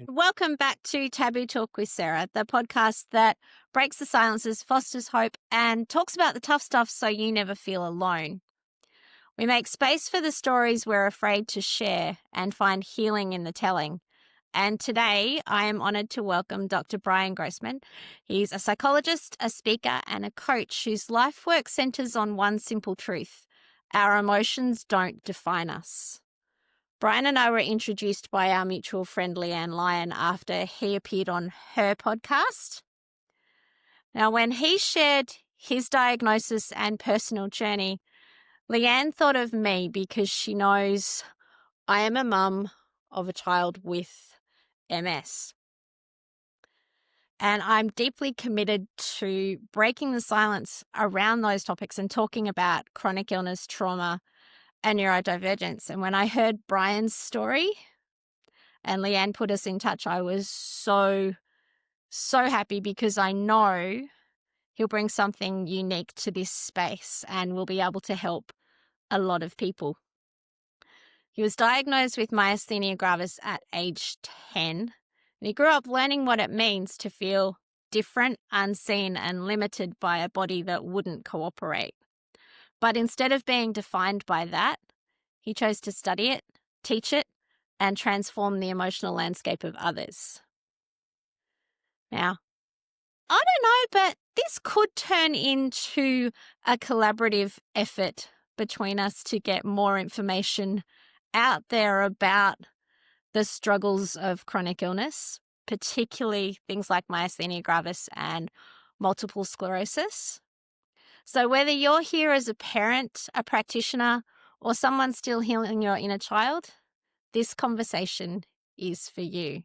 Welcome back to Taboo Talk with Sarah, the podcast that breaks the silences, fosters hope, and talks about the tough stuff so you never feel alone. We make space for the stories we're afraid to share and find healing in the telling. And today I am honoured to welcome Dr. Brian Grossman. He's a psychologist, a speaker, and a coach whose life work centres on one simple truth: our emotions don't define us. Brian and I were introduced by our mutual friend Leanne Lyon after he appeared on her podcast. Now, when he shared his diagnosis and personal journey, Leanne thought of me because she knows I am a mum of a child with MS. And I'm deeply committed to breaking the silence around those topics and talking about chronic illness, trauma, and neurodivergence. And when I heard Brian's story and Leanne put us in touch, I was so happy because I know he'll bring something unique to this space and will be able to help a lot of people. He was diagnosed with myasthenia gravis at age 10, and he grew up learning what it means to feel different, unseen, and limited by a body that wouldn't cooperate. But instead of being defined by that, he chose to study it, teach it, and transform the emotional landscape of others. Now, I don't know, but this could turn into a collaborative effort between us to get more information out there about the struggles of chronic illness, particularly things like myasthenia gravis and multiple sclerosis. So whether you're here as a parent, a practitioner, or someone still healing your inner child, this conversation is for you.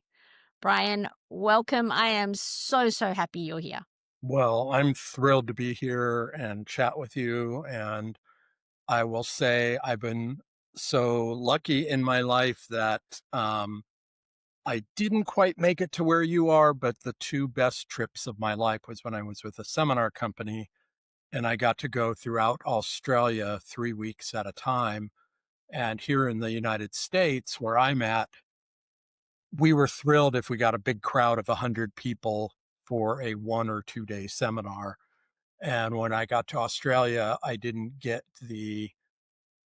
Brian, welcome. I am so happy you're here. Well, I'm thrilled to be here and chat with you. And I will say I've been so lucky in my life that I didn't quite make it to where you are, but the two best trips of my life was when I was with a seminar company and I got to go throughout Australia 3 weeks at a time. And here in the United States, where I'm at, we were thrilled if we got a big crowd of 100 people for a 1 or 2 day seminar. And when I got to Australia, I didn't get the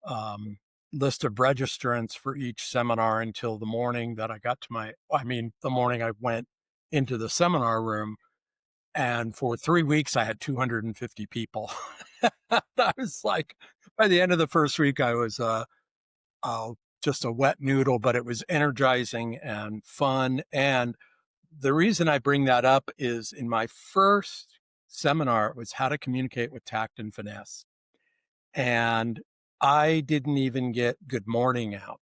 um, list of registrants for each seminar until the morning that I got to the morning I went into the seminar room. And for 3 weeks, I had 250 people. I was like, by the end of the first week, I was uh, just a wet noodle, but it was energizing and fun. And the reason I bring that up is in my first seminar, it was how to communicate with tact and finesse. And I didn't even get good morning out.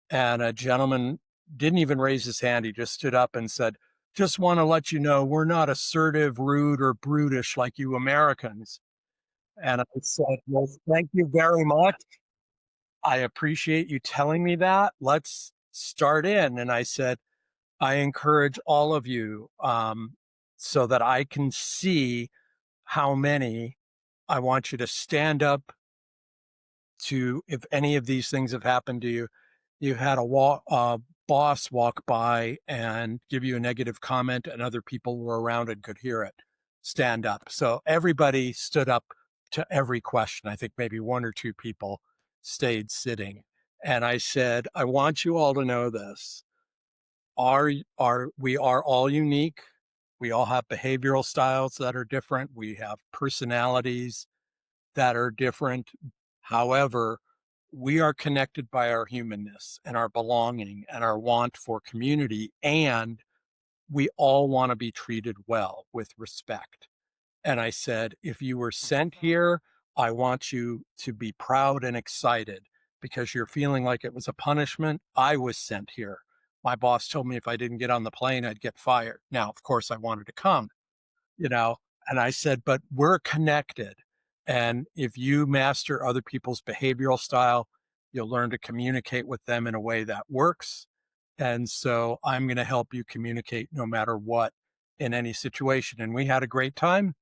And a gentleman didn't even raise his hand. He just stood up and said, just want to let you know, we're not assertive, rude, or brutish like you Americans. And I said, well, thank you very much. I appreciate you telling me that. Let's start in. And I said, I encourage all of you so that I can see how many. I want you to stand up to, if any of these things have happened to you, you had a boss walk by and give you a negative comment and other people were around and could hear it, stand up. So everybody stood up to every question. I think maybe one or two people stayed sitting. And I said, I want you all to know this. We are all unique. We all have behavioral styles that are different. We have personalities that are different. However, we are connected by our humanness and our belonging and our want for community. And we all want to be treated well with respect. And I said, if you were sent here, I want you to be proud and excited because you're feeling like it was a punishment. I was sent here. My boss told me if I didn't get on the plane, I'd get fired. Now, of course, I wanted to come, you know, and I said, but we're connected. And if you master other people's behavioral style, you'll learn to communicate with them in a way that works. And so I'm going to help you communicate no matter what in any situation. And we had a great time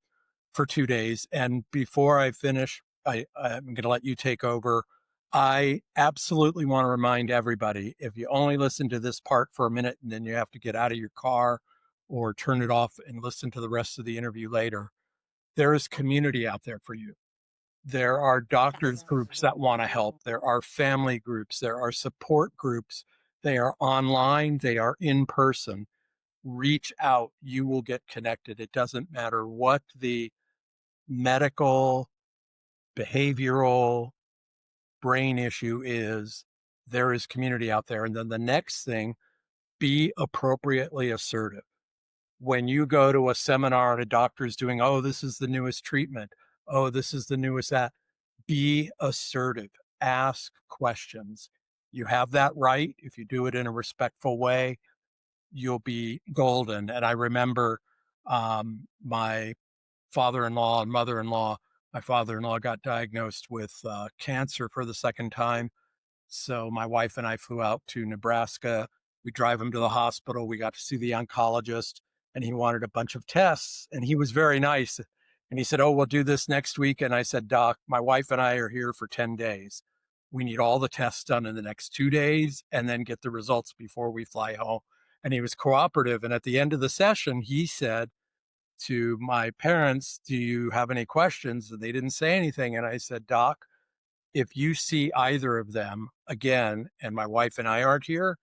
for 2 days. And before I finish, I'm going to let you take over. I absolutely want to remind everybody, if you only listen to this part for a minute and then you have to get out of your car or turn it off and listen to the rest of the interview later, there is community out there for you. There are doctors groups that want to help. There are family groups. There are support groups. They are online. They are in person. Reach out. You will get connected. It doesn't matter what the medical, behavioral, brain issue is. There is community out there. And then the next thing, be appropriately assertive. When you go to a seminar and a doctor's doing, oh, this is the newest treatment. Oh, this is the newest that. Be assertive. Ask questions. You have that right. If you do it in a respectful way, you'll be golden. And I remember my father-in-law and mother-in-law. My father-in-law got diagnosed with cancer for the second time, so my wife and I flew out to Nebraska. We drive him to the hospital. We got to see the oncologist, and he wanted a bunch of tests. And he was very nice. And he said, oh, we'll do this next week. And I said, Doc, my wife and I are here for 10 days. We need all the tests done in the next 2 days and then get the results before we fly home. And he was cooperative. And at the end of the session, he said to my parents, do you have any questions? And they didn't say anything. And I said, Doc, if you see either of them again, and my wife and I aren't here,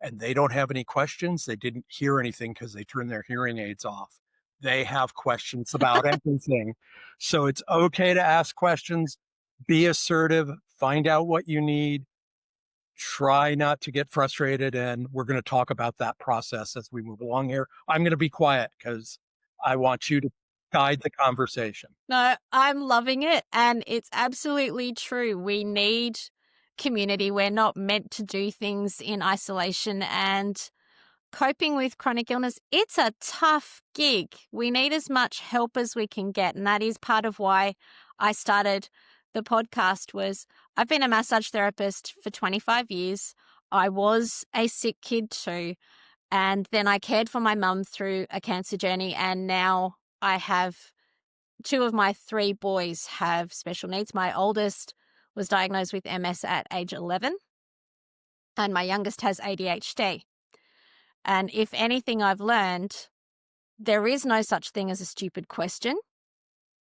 and they don't have any questions, they didn't hear anything because they turned their hearing aids off. They have questions about everything. So it's okay to ask questions, be assertive, find out what you need, try not to get frustrated. And we're going to talk about that process as we move along here. I'm going to be quiet because I want you to guide the conversation. No, I'm loving it. And it's absolutely true. We need community. We're not meant to do things in isolation. And coping with chronic illness, it's a tough gig. We need as much help as we can get. And that is part of why I started the podcast. Was I've been a massage therapist for 25 years. I was a sick kid too. And then I cared for my mum through a cancer journey. And now I have two of my three boys have special needs. My oldest was diagnosed with MS at age 11, and my youngest has ADHD. And if anything I've learned, there is no such thing as a stupid question,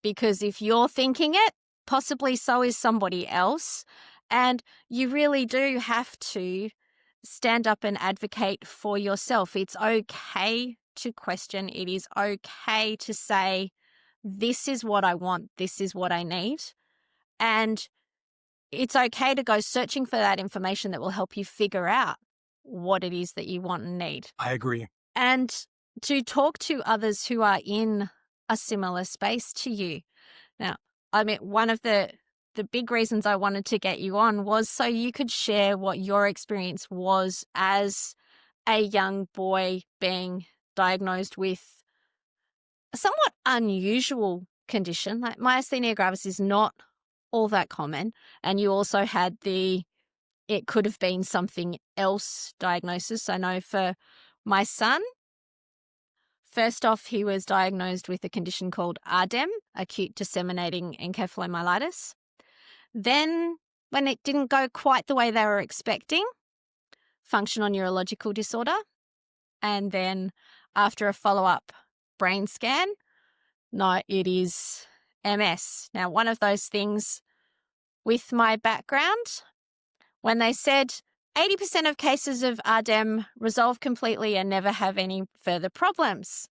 because if you're thinking it, possibly so is somebody else. And you really do have to stand up and advocate for yourself. It's okay to question. It is okay to say, this is what I want, this is what I need. And it's okay to go searching for that information that will help you figure out what it is that you want and need. I agree. And to talk to others who are in a similar space to you. Now, I mean, one of the big reasons I wanted to get you on was so you could share what your experience was as a young boy being diagnosed with a somewhat unusual condition. Like myasthenia gravis is not all that common. And you also had it could have been something else diagnosis. I know for my son, first off, he was diagnosed with a condition called ARDEM, acute disseminating encephalomyelitis. Then, when it didn't go quite the way they were expecting, functional neurological disorder. And then after a follow-up brain scan, no, it is MS. Now, one of those things with my background, when they said 80% of cases of RDEM resolve completely and never have any further problems.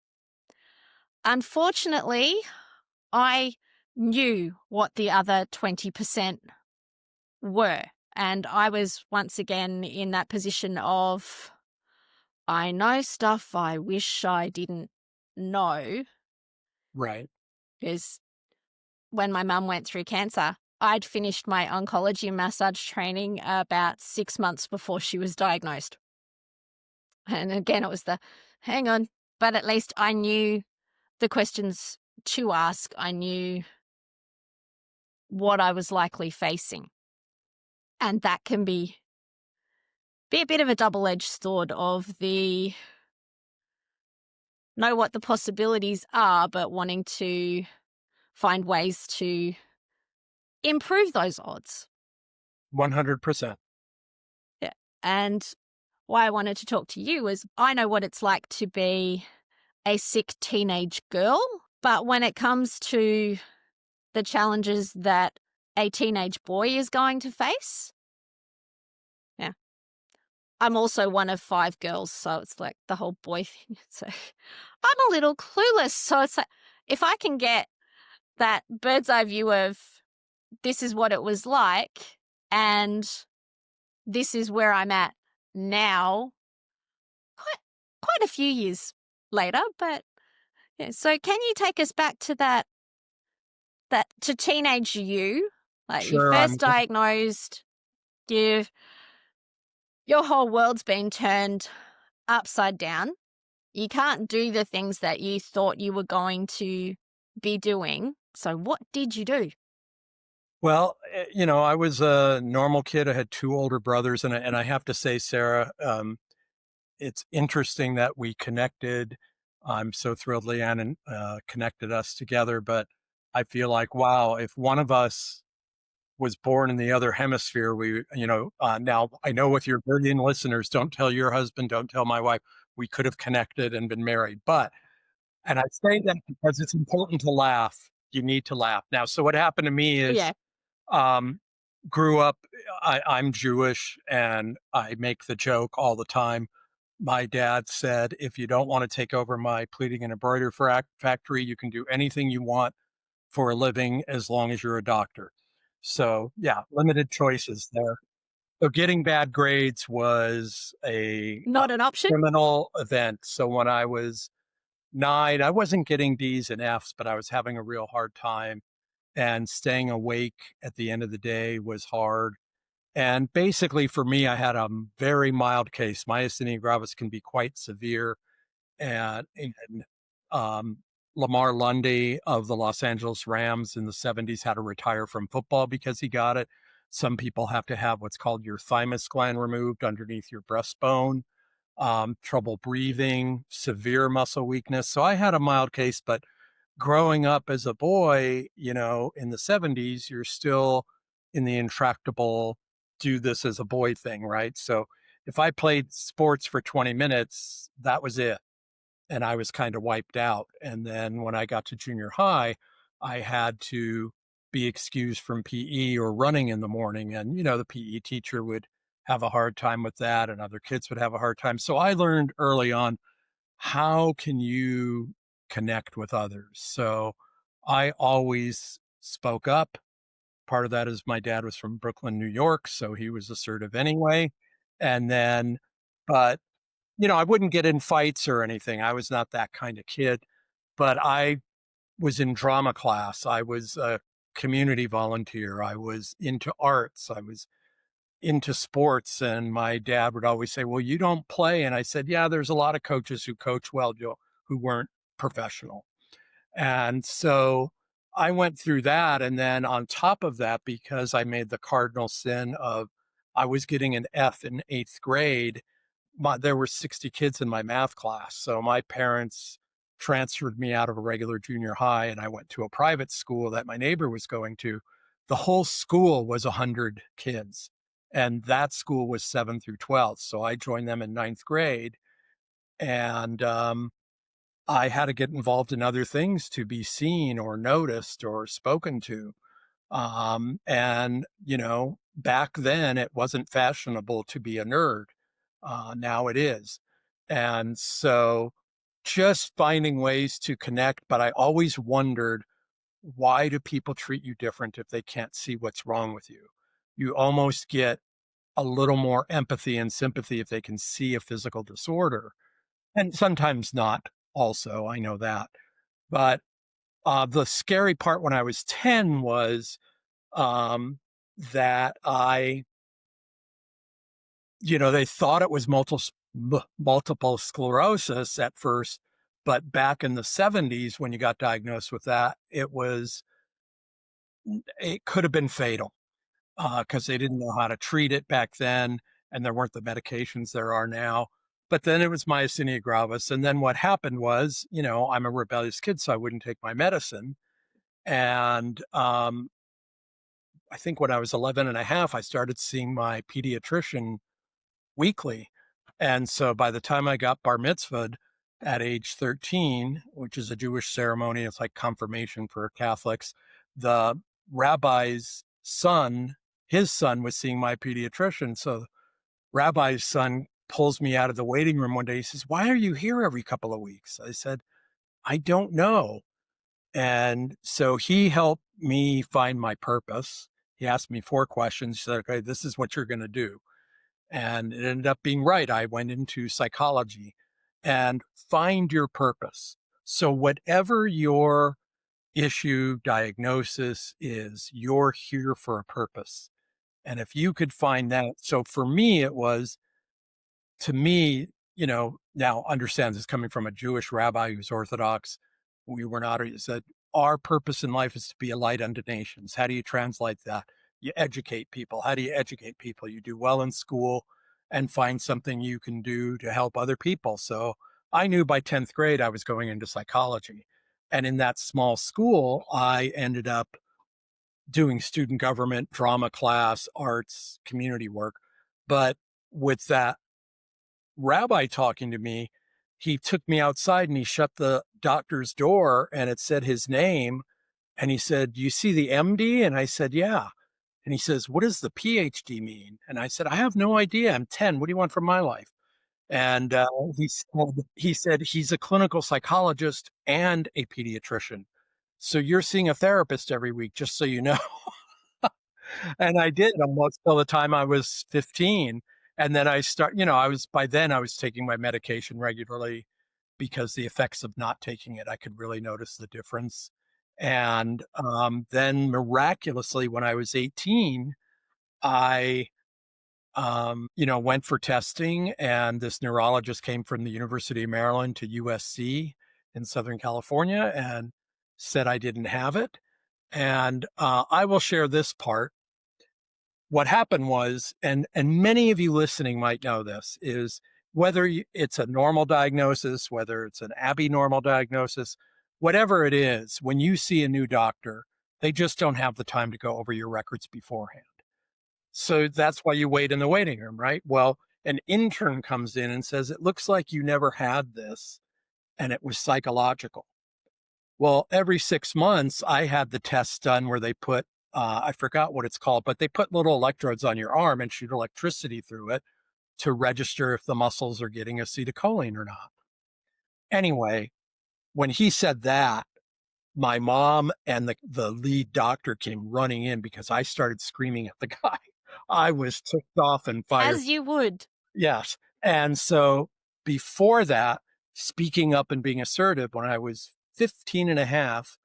Unfortunately, I knew what the other 20% were. And I was once again in that position of, I know stuff I wish I didn't know. Right. Because when my mum went through cancer, I'd finished my oncology and massage training about 6 months before she was diagnosed. And again, it was hang on, but at least I knew the questions to ask. I knew what I was likely facing. And that can be a bit of a double-edged sword of know what the possibilities are, but wanting to find ways to improve those odds. 100%. Yeah. And why I wanted to talk to you is I know what it's like to be a sick teenage girl, but when it comes to the challenges that a teenage boy is going to face, yeah, I'm also one of 5 girls, so it's like the whole boy thing. So I'm a little clueless. So it's like if I can get that bird's eye view of this is what it was like and this is where I'm at now, quite quite a few years later, but yeah. So can you take us back to that to teenage you? Like you Sure, first diagnosed, you your whole world's been turned upside down. You can't do the things that you thought you were going to be doing. So what did you do? well, I was a normal kid. I had 2 older brothers, and I have to say, Sarah, it's interesting that we connected. I'm so thrilled Leanne connected us together, but I feel like, wow, if one of us was born in the other hemisphere, now I know with your billion listeners, don't tell your husband, don't tell my wife, we could have connected and been married. And I say that because it's important to laugh. You need to laugh. Now, so what happened to me is, Yeah, um, grew up, I'm Jewish and I make the joke all the time. My dad said, if you don't want to take over my pleating and embroidery factory, you can do anything you want for a living as long as you're a doctor. So, yeah, limited choices there. So, getting bad grades was a not an option. criminal event. So, when I was 9, I wasn't getting D's and F's, but I was having a real hard time. And staying awake at the end of the day was hard. And basically, for me, I had a very mild case. Myasthenia gravis can be quite severe. And um, Lamar Lundy of the Los Angeles Rams in the 70s had to retire from football because he got it. Some people have to have what's called your thymus gland removed underneath your breastbone, trouble breathing, severe muscle weakness. So I had a mild case, but growing up as a boy, in the 70s, you're still in the intractable do this as a boy thing, right? So if I played sports for 20 minutes, that was it. And I was kind of wiped out. And then when I got to junior high, I had to be excused from PE or running in the morning. And, the PE teacher would have a hard time with that, and other kids would have a hard time. So I learned early on, how can you connect with others? So I always spoke up. Part of that is my dad was from Brooklyn, New York, so he was assertive anyway. And then, but, I wouldn't get in fights or anything. I was not that kind of kid, but I was in drama class. I was a community volunteer. I was into arts. I was into sports, and my dad would always say, "Well, you don't play." And I said, "Yeah, there's a lot of coaches who coach well, Joe, who weren't professional." And so I went through that. And then on top of that, because I made the cardinal sin of I was getting an F in 8th grade, there were 60 kids in my math class. So my parents transferred me out of a regular junior high and I went to a private school that my neighbor was going to. The whole school was 100 kids, and that school was 7 through 12. So I joined them in 9th grade. And I had to get involved in other things to be seen or noticed or spoken to. And, back then it wasn't fashionable to be a nerd. Now it is. And so just finding ways to connect. But I always wondered, why do people treat you different if they can't see what's wrong with you? You almost get a little more empathy and sympathy if they can see a physical disorder. And sometimes not, also. I know that. But the scary part when I was 10 was that they thought it was multiple sclerosis at first, but back in the 70s, when you got diagnosed with that, it could have been fatal because they didn't know how to treat it back then, and there weren't the medications there are now. But then it was myasthenia gravis. And then what happened was, I'm a rebellious kid, so I wouldn't take my medicine. And I think when I was 11 and a half, I started seeing my pediatrician weekly. And so by the time I got bar mitzvahed at age 13, which is a Jewish ceremony, it's like confirmation for Catholics, the rabbi's son, his son was seeing my pediatrician. So rabbi's son pulls me out of the waiting room one day. He says, "Why are you here every couple of weeks?" I said, "I don't know." And so he helped me find my purpose. He asked me 4 questions. He said, "Okay, this is what you're going to do." And it ended up being right. I went into psychology and find your purpose. So, whatever your issue diagnosis is, you're here for a purpose. And if you could find that, so for me, it was to me, now understand this coming from a Jewish rabbi who's Orthodox. We were not, he said, our purpose in life is to be a light unto nations. How do you translate that? You educate people. How do you educate people? You do well in school and find something you can do to help other people. So I knew by 10th grade I was going into psychology. And in that small school, I ended up doing student government, drama class, arts, community work. But with that rabbi talking to me, he took me outside and he shut the doctor's door and it said his name. And he said, "Do you see the MD?" And I said, "Yeah." And he says, "What does the PhD mean?" And I said, "I have no idea. I'm 10. What do you want from my life?" And he said, he's a clinical psychologist and a pediatrician. So you're seeing a therapist every week, just so you know. And I did almost till the time I was 15. And then by then I was taking my medication regularly because the effects of not taking it, I could really notice the difference. And then miraculously, when I was 18, I, went for testing, and this neurologist came from the University of Maryland to USC in Southern California and said I didn't have it. And I will share this part. What happened was, and many of you listening might know this, is whether it's a normal diagnosis, whether it's an abnormal diagnosis, whatever it is, when you see a new doctor, they just don't have the time to go over your records beforehand. So that's why you wait in the waiting room, right? Well, an intern comes in and says, "It looks like you never had this, and it was psychological." Well, every 6 months, I had the tests done where they put, I forgot what it's called, but they put little electrodes on your arm and shoot electricity through it to register if the muscles are getting acetylcholine or not. Anyway, when he said that, my mom and the lead doctor came running in because I started screaming at the guy. I was ticked off and fired. As you would. Yes. And so before that, speaking up and being assertive, when I was 15 and a half,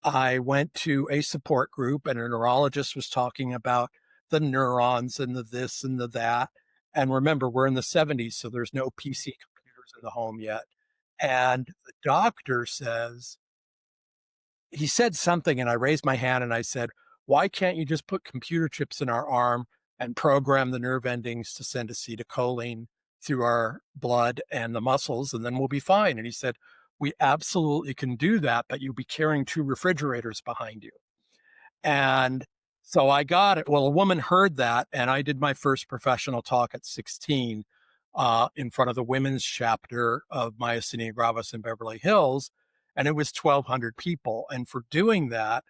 I went to a support group and a neurologist was talking about the neurons and the this and the that. And remember, we're in the 70s, so there's no PC computers in the home yet. And the doctor says, he said something, and I raised my hand and I said, "Why can't you just put computer chips in our arm and program the nerve endings to send acetylcholine through our blood and the muscles, and then we'll be fine?" And he said, "We absolutely can do that, but you'll be carrying 2 refrigerators behind you." And so I got it. Well, a woman heard that, and I did my first professional talk at 16 in front of the women's chapter of Myasthenia Gravis in Beverly Hills, and it was 1,200 people. And for doing that,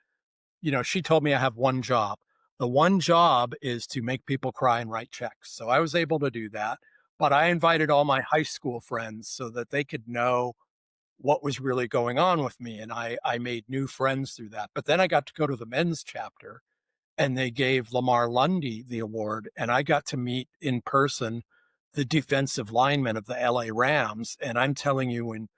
she told me I have one job. The one job is to make people cry and write checks. So I was able to do that. But I invited all my high school friends so that they could know what was really going on with me. And I made new friends through that. But then I got to go to the men's chapter and they gave Lamar Lundy the award. And I got to meet in person the defensive lineman of the LA Rams. And I'm telling you, when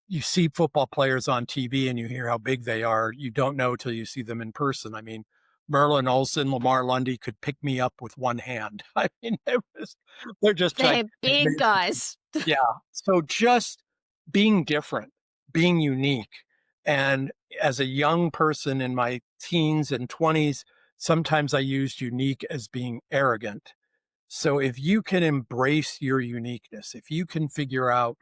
you see football players on TV and you hear how big they are, you don't know till you see them in person. I mean, Merlin Olsen, Lamar Lundy could pick me up with one hand. I mean, they're just They're big gigantic. guys. Yeah. So just being different, being unique. And as a young person in my teens and 20s, sometimes I used unique as being arrogant. So if you can embrace your uniqueness, if you can figure out,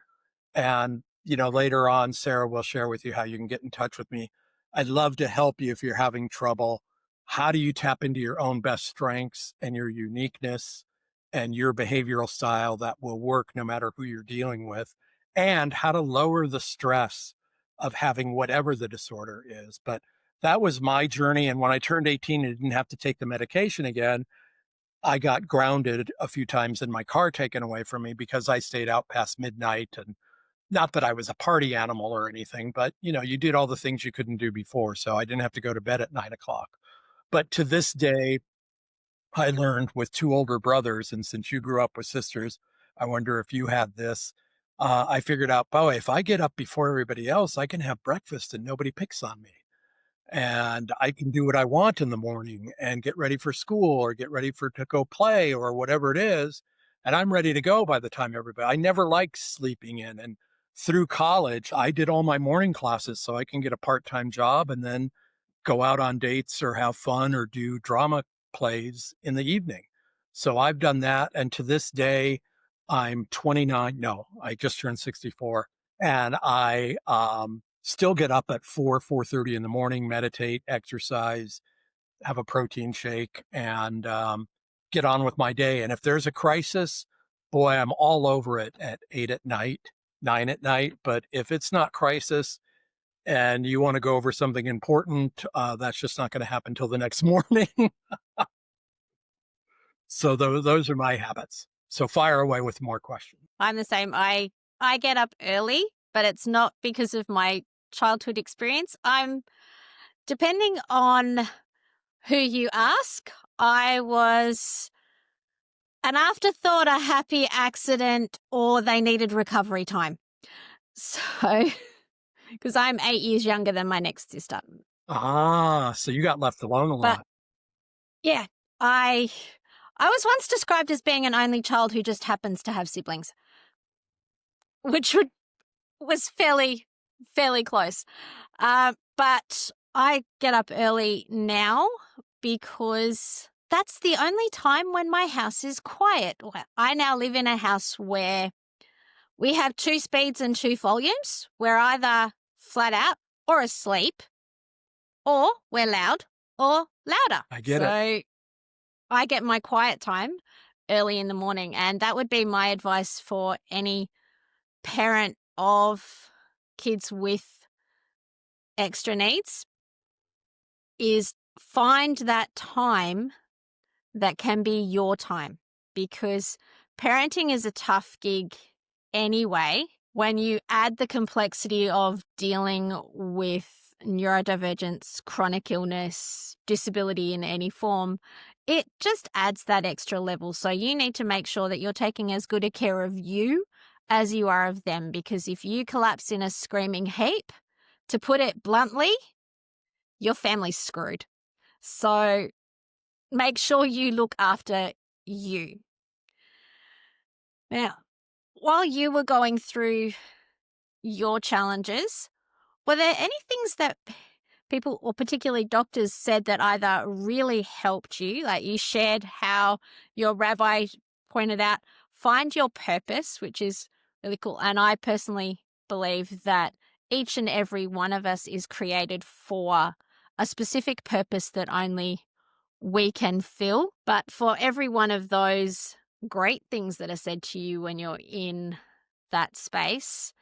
and later on, Sarah will share with you how you can get in touch with me. I'd love to help you if you're having trouble. how do you tap into your own best strengths and your uniqueness and your behavioral style that will work no matter who you're dealing with, and how to lower the stress of having whatever the disorder is. But that was my journey. And when I turned 18 and didn't have to take the medication again, I got grounded a few times and my car taken away from me because I stayed out past midnight. And not that I was a party animal or anything, but you did all the things you couldn't do before. So I didn't have to go to bed at 9 o'clock. But to this day, I learned with two older brothers, and since you grew up with sisters, I wonder if you had this. I figured out, boy, if I get up before everybody else, I can have breakfast and nobody picks on me. And I can do what I want in the morning and get ready for school or get ready for to go play or whatever it is. And I'm ready to go by the time everybody. I never liked sleeping in. And through college, I did all my morning classes so I can get a part-time job and then go out on dates or have fun or do drama plays in the evening. So I've done that. And to this day, I'm 29. No, I just turned 64. And I still get up at 4:30 in the morning, meditate, exercise, have a protein shake, and get on with my day. And if there's a crisis, boy, I'm all over it at 8 at night, 9 at night. But if it's not crisis, and you want to go over something important, that's just not going to happen till the next morning. So those are my habits. So fire away with more questions. I'm the same. I get up early, but it's not because of my childhood experience. I'm depending on who you ask, I was an afterthought, a happy accident, or they needed recovery time. So, because I'm 8 years younger than my next sister. So you got left alone a But lot. yeah, I I was once described as being an only child who just happens to have siblings, which was fairly close. But I get up early now because that's the only time when my house is quiet. I now live in a house where we have two speeds and two volumes. We're either flat out or asleep, or we're loud or louder. I get it. So I get my quiet time early in the morning. And that would be my advice for any parent of kids with extra needs is find that time that can be your time, because parenting is a tough gig anyway. When you add the complexity of dealing with neurodivergence, chronic illness, disability in any form, it just adds that extra level. So you need to make sure that you're taking as good a care of you as you are of them, because if you collapse in a screaming heap, to put it bluntly, your family's screwed. So make sure you look after you. Now, while you were going through your challenges, were there any things that people, or particularly doctors, said that either really helped you? Like you shared how your rabbi pointed out, find your purpose, which is really cool. And I personally believe that each and every one of us is created for a specific purpose that only we can fill. But for every one of those great things that are said to you when you're in that space,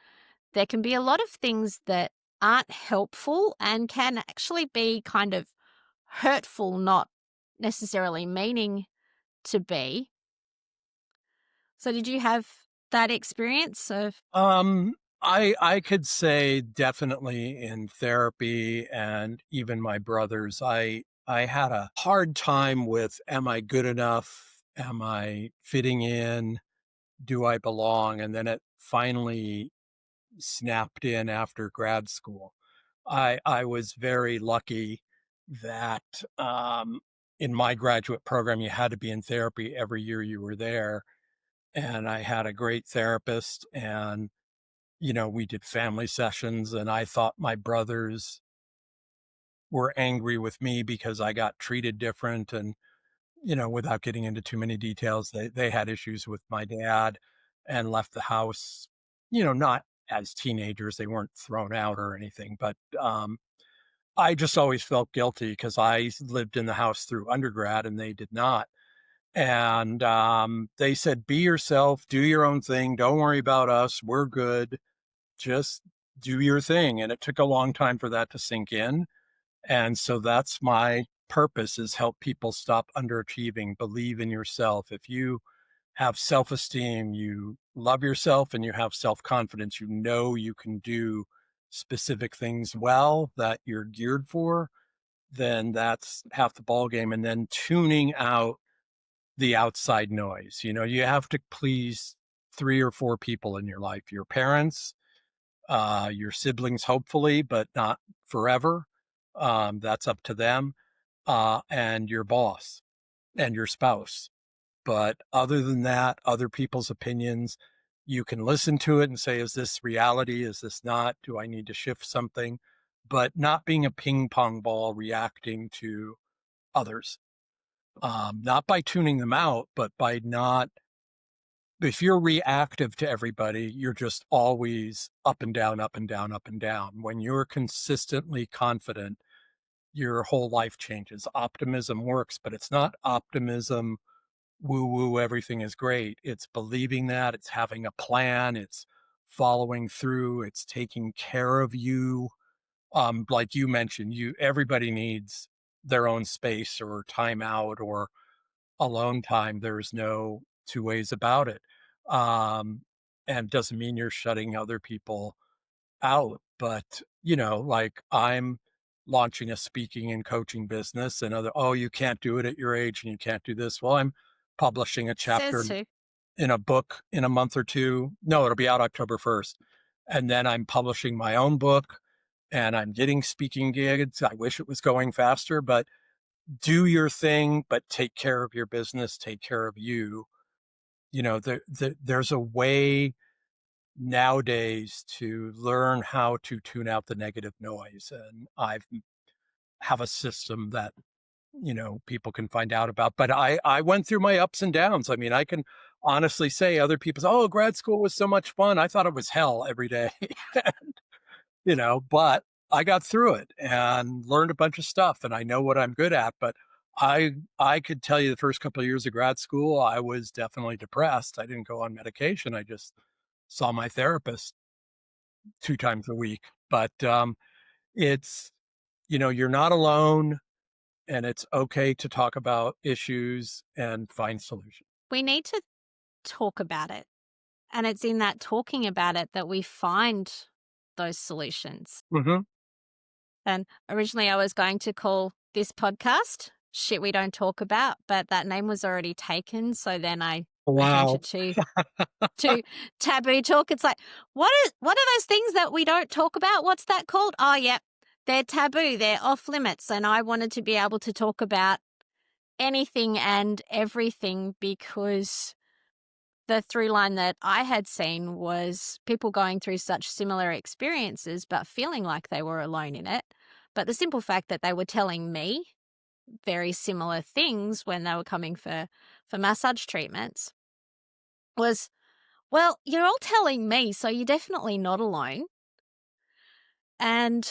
there can be a lot of things that aren't helpful and can actually be kind of hurtful, not necessarily meaning to be. So did you have that experience of? Um, I could say definitely in therapy and even my brothers, I had a hard time with, am I good enough? Am I fitting in? Do I belong? And then it finally snapped in after grad school. I was very lucky that in my graduate program you had to be in therapy every year you were there, and I had a great therapist, and we did family sessions, and I thought my brothers were angry with me because I got treated different. And without getting into too many details, they had issues with my dad and left the house, not as teenagers, they weren't thrown out or anything, but I just always felt guilty because I lived in the house through undergrad and they did not. And they said, be yourself, do your own thing. Don't worry about us. We're good. Just do your thing. And it took a long time for that to sink in. And so that's my purpose, is help people stop underachieving, believe in yourself. If you have self-esteem, you love yourself and you have self-confidence, you know you can do specific things well that you're geared for, then that's half the ball game. And then tuning out the outside noise. You know, you have to please three or four people in your life: your parents, your siblings, hopefully, but not forever. That's up to them, and your boss and your spouse. But other than that, other people's opinions, you can listen to it and say, is this reality? Is this not? Do I need to shift something? But not being a ping pong ball reacting to others. Not by tuning them out, but by not, if you're reactive to everybody, you're just always up and down, up and down, up and down. When you're consistently confident, your whole life changes. Optimism works, but it's not optimism woo woo, everything is great. It's believing that, it's having a plan, it's following through, it's taking care of you. Like you mentioned, everybody needs their own space or time out or alone time. There's no two ways about it. Um, and doesn't mean you're shutting other people out, but like I'm launching a speaking and coaching business, and oh, you can't do it at your age and you can't do this. Well, I'm publishing a chapter Says who? in a book in a month or two. No, it'll be out October 1st. And then I'm publishing my own book and I'm getting speaking gigs. I wish it was going faster, but do your thing, but take care of your business, take care of you. There's a way nowadays to learn how to tune out the negative noise. And I have a system that, people can find out about. But I went through my ups and downs. I mean, I can honestly say other people say, oh, grad school was so much fun. I thought it was hell every day, but I got through it and learned a bunch of stuff and I know what I'm good at. But I could tell you the first couple of years of grad school, I was definitely depressed. I didn't go on medication. I just saw my therapist 2 times a week. But it's, you're not alone and it's okay to talk about issues and find solutions. We need to talk about it. And it's in that talking about it that we find those solutions. Hmm. And originally I was going to call this podcast Shit We Don't Talk About, but that name was already taken. So then I changed Wow. it to taboo talk. It's like, what are those things that we don't talk about? What's that called? Oh, yeah, they're taboo. They're off limits. And I wanted to be able to talk about anything and everything because the through line that I had seen was people going through such similar experiences, but feeling like they were alone in it. But the simple fact that they were telling me very similar things when they were coming for massage treatments was, well, you're all telling me, so you're definitely not alone. And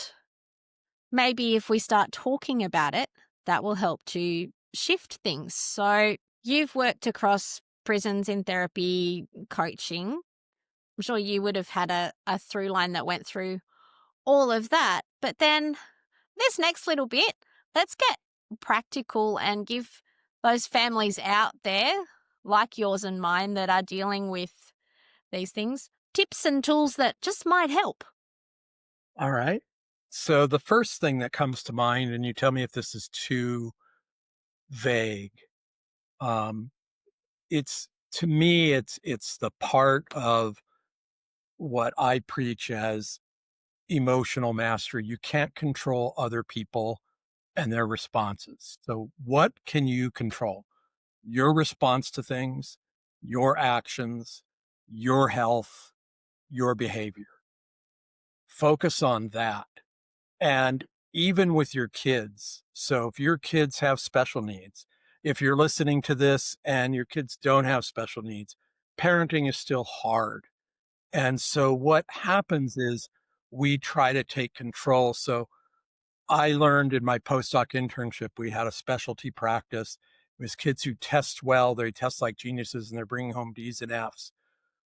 maybe if we start talking about it, that will help to shift things. So you've worked across prisons in therapy, coaching. I'm sure you would have had a through line that went through all of that. But then this next little bit, let's get practical and give those families out there, like yours and mine, that are dealing with these things, tips and tools that just might help. All right. So the first thing that comes to mind, and you tell me if this is too vague, um, it's to me, it's the part of what I preach as emotional mastery. You can't control other people and their responses. So what can you control? Your response to things, your actions, your health, your behavior. Focus on that. And even with your kids. So if your kids have special needs, if you're listening to this and your kids don't have special needs, parenting is still hard. And so what happens is we try to take control. So I learned in my postdoc internship, we had a specialty practice. It was kids who test well, they test like geniuses, and they're bringing home D's and F's.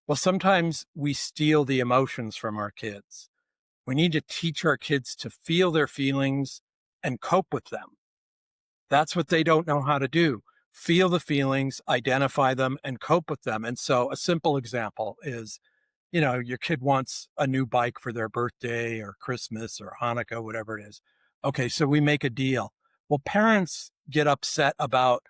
Well, sometimes we steal the emotions from our kids. We need to teach our kids to feel their feelings and cope with them. That's what they don't know how to do. Feel the feelings, identify them, and cope with them. And so a simple example is, your kid wants a new bike for their birthday or Christmas or Hanukkah, whatever it is. Okay, so we make a deal. Well, parents get upset about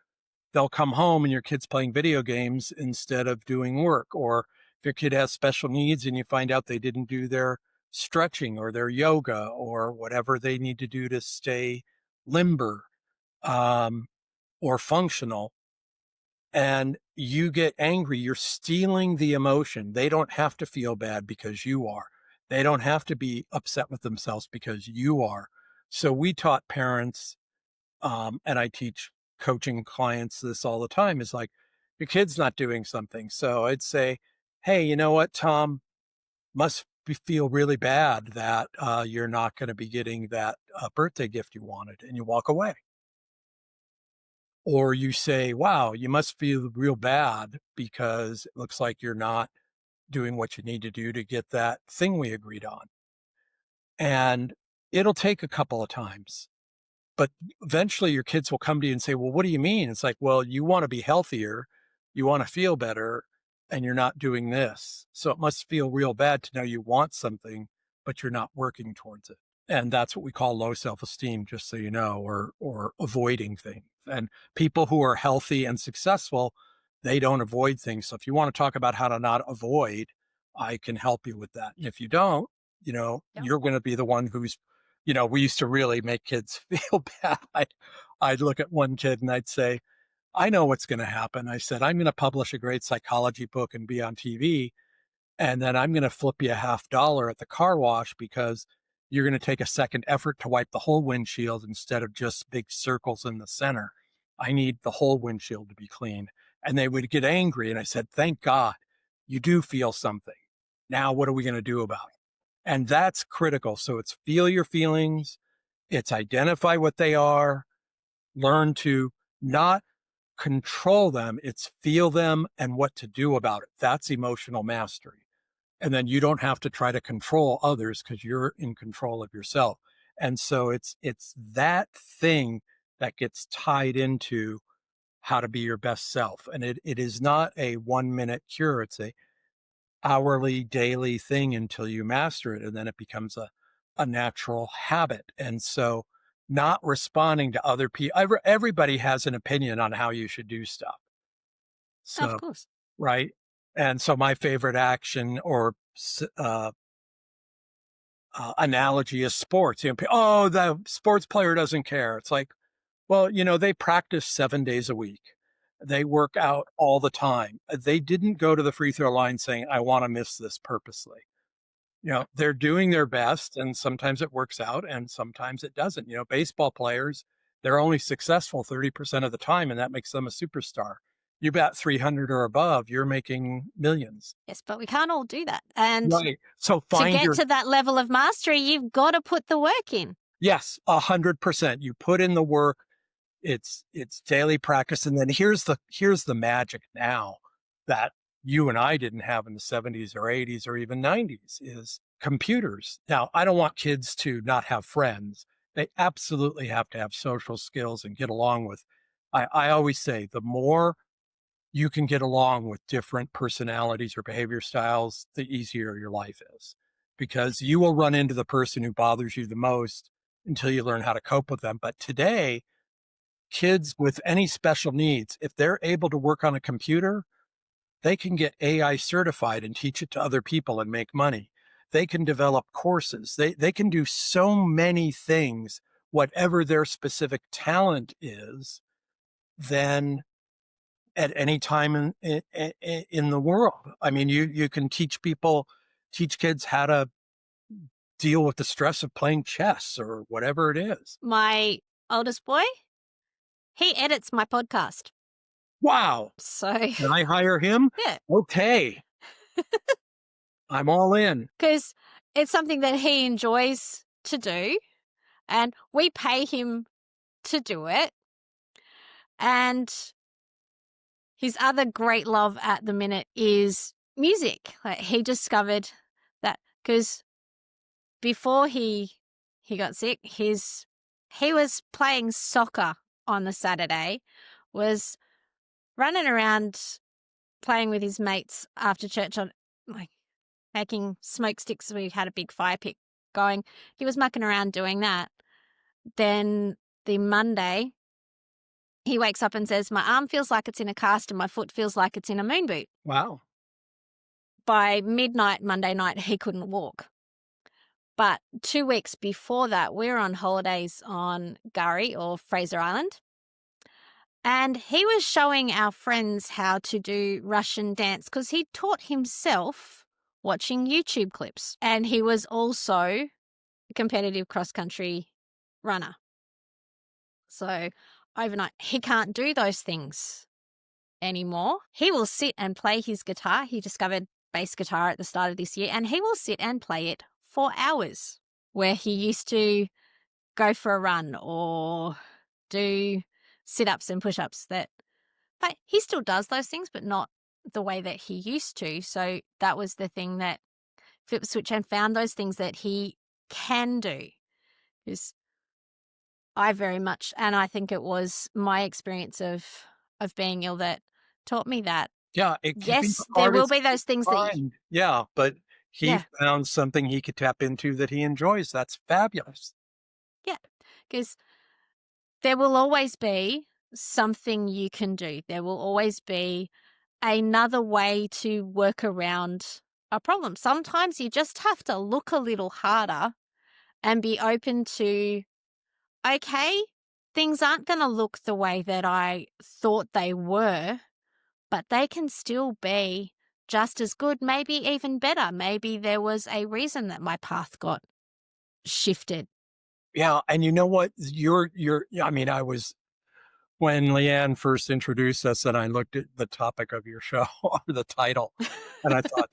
they'll come home and your kid's playing video games instead of doing work. Or if your kid has special needs and you find out they didn't do their stretching or their yoga or whatever they need to do to stay limber, um, or functional, and you get angry, you're stealing the emotion. They don't have to feel bad because you are. They don't have to be upset with themselves because you are. So we taught parents, and I teach coaching clients this all the time, is like, your kid's not doing something. So I'd say, hey, you know what, Tom, feel really bad that you're not going to be getting that birthday gift you wanted, and you walk away. Or you say, wow, you must feel real bad because it looks like you're not doing what you need to do to get that thing we agreed on. And it'll take a couple of times, but eventually your kids will come to you and say, well, what do you mean? It's like, well, you want to be healthier, you want to feel better, and you're not doing this. So it must feel real bad to know you want something, but you're not working towards it. And that's what we call low self-esteem, just so you know, or avoiding things. And people who are healthy and successful, they don't avoid things. So if you want to talk about how to not avoid, I can help you with that. And if you don't, Yeah. you're going to be the one who's, we used to really make kids feel bad. I'd look at one kid and I'd say, I know what's going to happen. I said, I'm going to publish a great psychology book and be on TV. And then I'm going to flip you a $50 at the car wash because you're going to take a second effort to wipe the whole windshield instead of just big circles in the center. I need the whole windshield to be clean. And they would get angry. And I said, thank God you do feel something. Now, what are we going to do about it? And that's critical. So it's feel your feelings, it's identify what they are, learn to not control them, it's feel them and what to do about it. That's emotional mastery. And then you don't have to try to control others because you're in control of yourself. And so it's that thing that gets tied into how to be your best self. And it is not a 1 minute cure. It's a hourly, daily thing until you master it. And then it becomes a natural habit. And so not responding to other people, everybody has an opinion on how you should do stuff. Of So, course. right. And so my favorite action or analogy is sports. Oh, the sports player doesn't care. It's like, well, they practice 7 days a week. They work out all the time. They didn't go to the free throw line saying, I want to miss this purposely. They're doing their best, and sometimes it works out and sometimes it doesn't. Baseball players, they're only successful 30% of the time, and that makes them a superstar. You bat 300 or above, you're making millions. Yes, but we can't all do that. And Right. So to find get your, to that level of mastery, you've got to put the work in. yes, 100%. You put in the work. It's daily practice. And then here's the magic now that you and I didn't have in the 70s or 80s or even 90s is computers. Now, I don't want kids to not have friends. They absolutely have to have social skills and get along with. I always say the more you can get along with different personalities or behavior styles, the easier your life is because you will run into the person who bothers you the most until you learn how to cope with them. But today, kids with any special needs, if they're able to work on a computer, they can get AI certified and teach it to other people and make money. They can develop courses. They can do so many things, whatever their specific talent is, than at any time in the world. I mean, you can teach kids how to deal with the stress of playing chess or whatever it is. My oldest boy, he edits my podcast. Wow. So, Can I hire him? yeah, Okay. I'm all in. because it's something that he enjoys to do. And we pay him to do it. And his other great love at the minute is music. Like, he discovered that because before he got sick, he was playing soccer on the Saturday, was running around playing with his mates after church on, like, making smoke sticks. We had a big fire pit going. He was mucking around doing that. Then the Monday, he wakes up and says, "My arm feels like it's in a cast and my foot feels like it's in a moon boot." Wow. By midnight Monday night, he couldn't walk. But 2 weeks before that, we were on holidays on Gurry or Fraser Island. And he was showing our friends how to do Russian dance because he taught himself watching YouTube clips. And he was also a competitive cross-country runner. So overnight, he can't do those things anymore. He will sit and play his guitar. He discovered bass guitar at the start of this year, and he will sit and play it for hours, where he used to go for a run or do sit-ups and push-ups. But he still does those things, but not the way that he used to. So that was the thing that flip the switch and found those things that he can do. Because I very much, and I think it was my experience of being ill that taught me that, Yeah, keeping yes, there will artists be those things that fine. Yeah, but he yeah, found something he could tap into that he enjoys. That's fabulous. yeah, because there will always be something you can do. There will always be another way to work around a problem. Sometimes you just have to look a little harder and be open to, okay, things aren't going to look the way that I thought they were, but they can still be just as good, maybe even better. Maybe there was a reason that my path got shifted. Yeah, and you know what? I mean, I was when Leanne first introduced us and I looked at the topic of your show or the title, and I thought,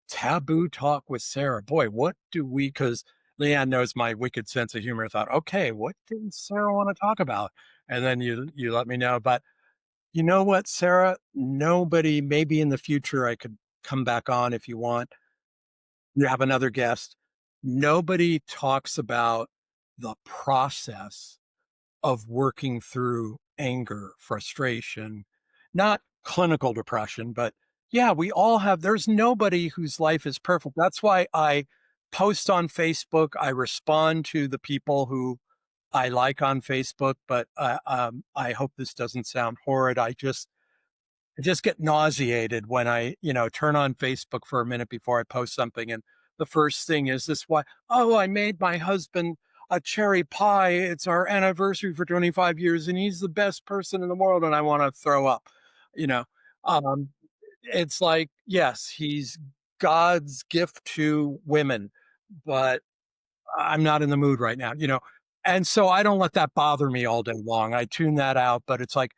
taboo talk with Sarah. Boy, what do we, because Leanne knows my wicked sense of humor. I thought, okay, what did Sarah want to talk about? And then you let me know. But you know what, Sarah? Nobody, maybe in the future I could come back on if you want. You have another guest. Nobody talks about the process of working through anger, frustration, not clinical depression, but yeah, we all have, there's nobody whose life is perfect. That's why I post on Facebook. I respond to the people who I like on Facebook, but I hope this doesn't sound horrid. I just get nauseated when turn on Facebook for a minute before I post something. And the first thing is this why, oh, I made my husband a cherry pie. It's our anniversary for 25 years and he's the best person in the world. And I want to throw up, you know. Um, it's like, yes, he's God's gift to women, but I'm not in the mood right now. And so I don't let that bother me all day long. I tune that out, but it's like,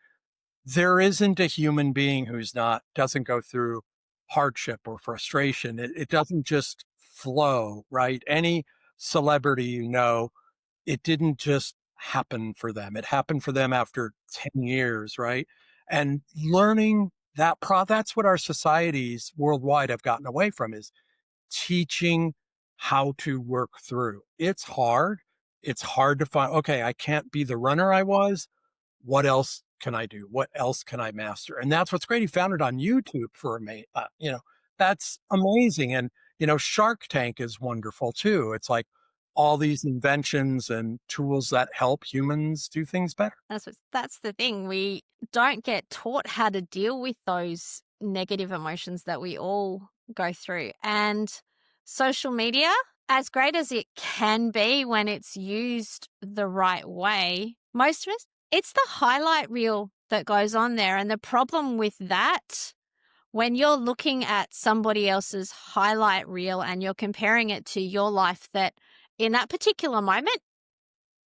there isn't a human being who's not doesn't go through hardship or frustration. It doesn't just flow, right? Any celebrity, it didn't just happen for them. It happened for them after 10 years, right? And learning that's what our societies worldwide have gotten away from, is teaching how to work through. It's hard. It's hard to find, okay, I can't be the runner I was. What else can I do? What else can I master? And that's what's great. He found it on YouTube for me. That's amazing. And, Shark Tank is wonderful too. It's like all these inventions and tools that help humans do things better. That's the thing. We don't get taught how to deal with those negative emotions that we all go through. And social media, as great as it can be when it's used the right way, most of us, it's the highlight reel that goes on there. And the problem with that, when you're looking at somebody else's highlight reel and you're comparing it to your life, that in that particular moment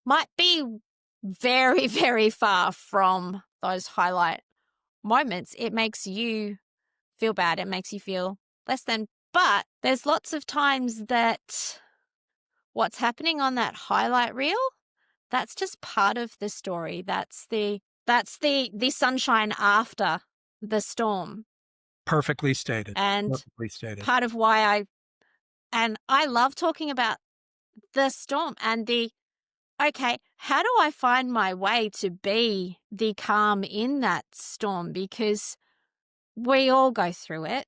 might be very, very far from those highlight moments, it makes you feel bad. It makes you feel less than. But there's lots of times that what's happening on that highlight reel, that's just part of the story. That's the sunshine after the storm. Perfectly stated. And Perfectly stated. part of why I love talking about the storm and okay, how do I find my way to be the calm in that storm? Because we all go through it.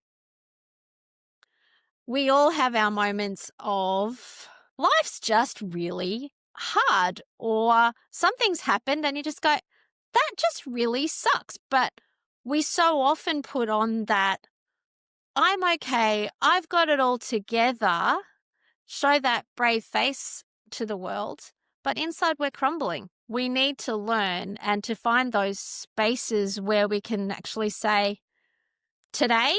We all have our moments of life's just really hard, or something's happened and you just go, that just really sucks. But we so often put on that, I'm okay, I've got it all together, show that brave face to the world, but inside we're crumbling. We need to learn and to find those spaces where we can actually say, today,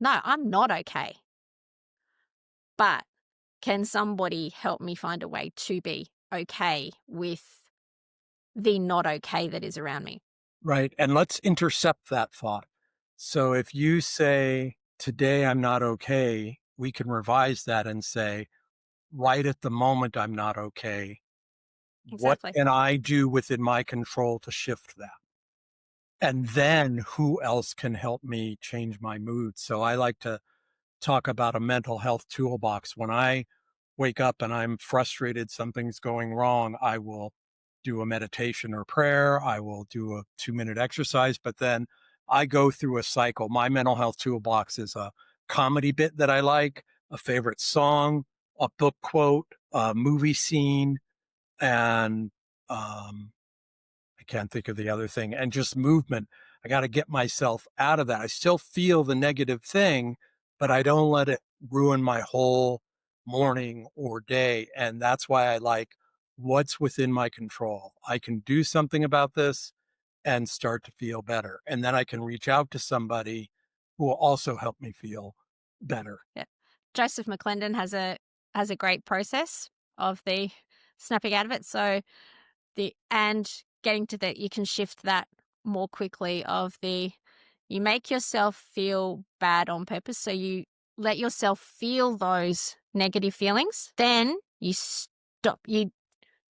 no, I'm not okay. But can somebody help me find a way to be okay with the not okay that is around me? Right. And let's intercept that thought. So if you say, today I'm not okay, we can revise that and say, right at the moment I'm not okay. What Exactly. can I do within my control to shift that? And then who else can help me change my mood? So I like to talk about a mental health toolbox. When I wake up and I'm frustrated, something's going wrong, I will do a meditation or prayer. I will do a 2-minute exercise, but then I go through a cycle. My mental health toolbox is a comedy bit that I like, a favorite song, a book quote, a movie scene, and I can't think of the other thing, and just movement. I got to get myself out of that. I still feel the negative thing, but I don't let it ruin my whole morning or day. And that's why I like what's within my control. I can do something about this and start to feel better. And then I can reach out to somebody who will also help me feel better. Yeah. Joseph McClendon has a great process of the snapping out of it. So and getting to that, you can shift that more quickly of you make yourself feel bad on purpose. So you let yourself feel those negative feelings. Then you stop, you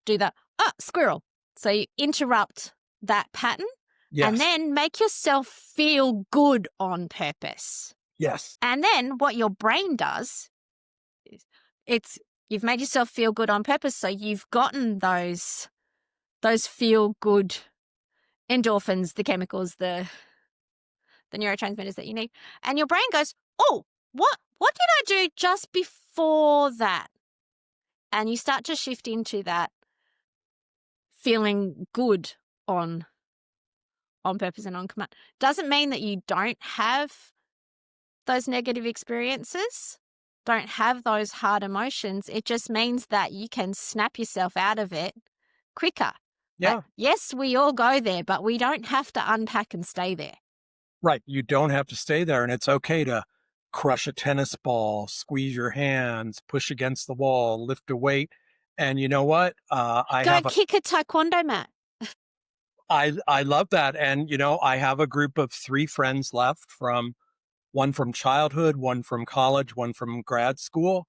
do the, squirrel. So you interrupt that pattern and Yes. then make yourself feel good on purpose. Yes. And then what your brain does is you've made yourself feel good on purpose. So you've gotten those feel good endorphins, the chemicals, the neurotransmitters that you need. And your brain goes, oh, what did I do just before that? And you start to shift into that feeling good on purpose and on command. Doesn't mean that you don't have those negative experiences, don't have those hard emotions. It just means that you can snap yourself out of it quicker. That, Yeah. yes, we all go there, but we don't have to unpack and stay there. Right. You don't have to stay there. And it's okay to crush a tennis ball, squeeze your hands, push against the wall, lift a weight. And you know what? Go kick a taekwondo mat. I love that. And, I have a group of 3 friends left, from one from childhood, one from college, one from grad school.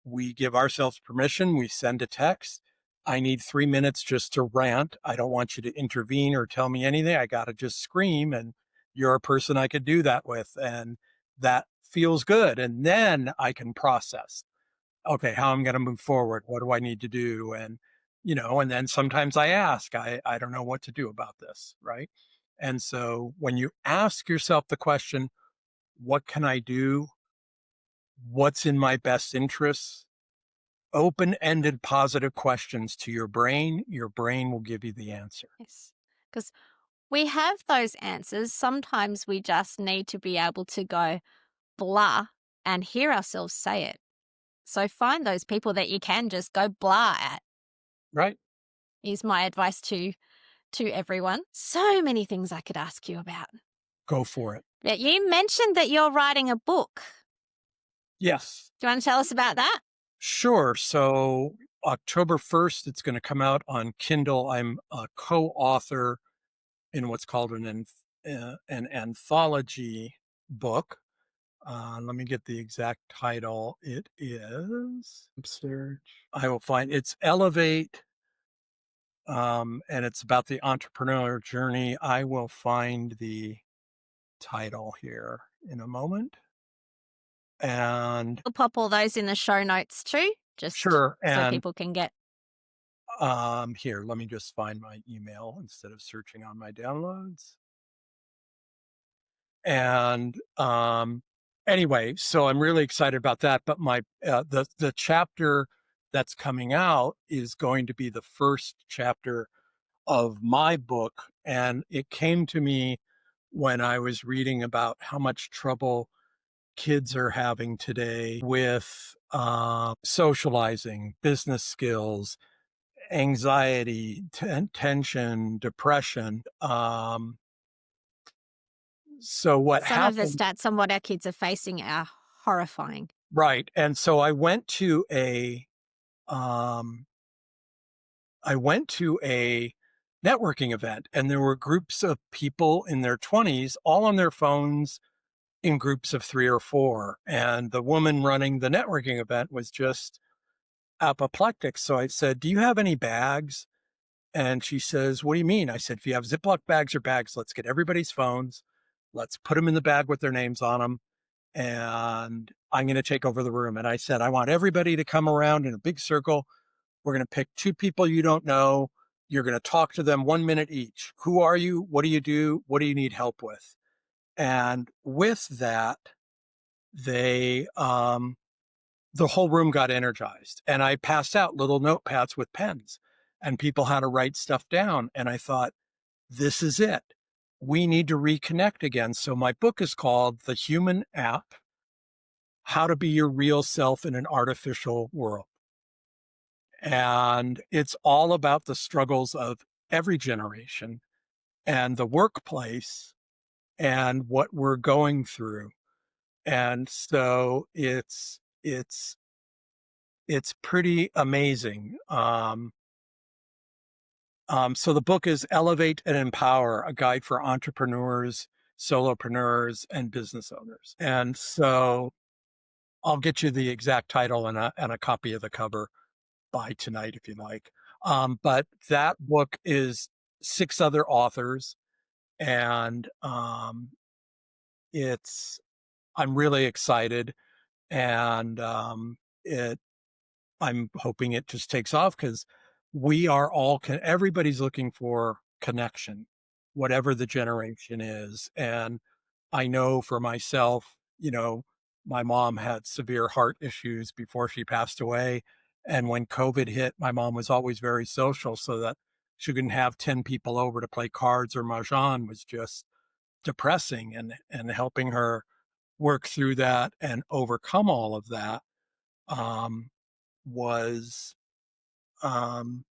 We give ourselves permission. We send a text. I need 3 minutes just to rant. I don't want you to intervene or tell me anything. I got to just scream. And you're a person I could do that with. And that feels good. And then I can process, okay, how I'm going to move forward. What do I need to do? And then sometimes I ask, I don't know what to do about this. Right. And so when you ask yourself the question, what can I do? What's in my best interests? Open-ended positive questions to your brain will give you the answer. Yes. Because we have those answers. Sometimes we just need to be able to go blah and hear ourselves say it. So find those people that you can just go blah at, Right? is my advice to everyone. So many things I could ask you about. Go for it. But you mentioned that you're writing a book. Yes. Do you want to tell us about that? Sure. So October 1st, it's going to come out on Kindle. I'm a co-author in what's called an anthology book. Let me get the exact title. It is search. I will find it's Elevate, and it's about the entrepreneurial journey. I will find the title here in a moment. And We'll pop all those in the show notes too, just sure. so And people can get. here, let me just find my email instead of searching on my downloads. And anyway, so I'm really excited about that. But my the chapter that's coming out is going to be the first chapter of my book, and it came to me when I was reading about how much trouble kids are having today with socializing, business skills, anxiety, tension, depression. So what Some of the happened? stats on what our kids are facing are horrifying. Right. And so um I went to a networking event, and there were groups of people in their 20s all on their phones in groups of 3 or 4, and the woman running the networking event was just apoplectic. So I said, "Do you have any bags?" And she says, "What do you mean?" I said, "If you have Ziploc bags or bags, let's get everybody's phones. Let's put them in the bag with their names on them, and I'm going to take over the room." And I said, "I want everybody to come around in a big circle. We're going to pick 2 people you don't know. You're going to talk to them 1 minute each. Who are you? What do you do? What do you need help with?" And with that, they the whole room got energized, and I passed out little notepads with pens, and people had to write stuff down. And I thought, this is it. We need to reconnect again. So my book is called The Human App: How to Be Your Real Self in an Artificial World. And it's all about the struggles of every generation and the workplace and what we're going through. And so it's pretty amazing. So the book is Elevate and Empower: A Guide for Entrepreneurs, Solopreneurs, and Business Owners. And so I'll get you the exact title and a copy of the cover by tonight if you like. But that book is 6 other authors, and it's I'm really excited, and it I'm hoping it just takes off because we are all everybody's looking for connection, whatever the generation is. And I know for myself, my mom had severe heart issues before she passed away. And when COVID hit, my mom was always very social, so that she couldn't have 10 people over to play cards or mahjong was just depressing, and helping her work through that and overcome all of that um, was um,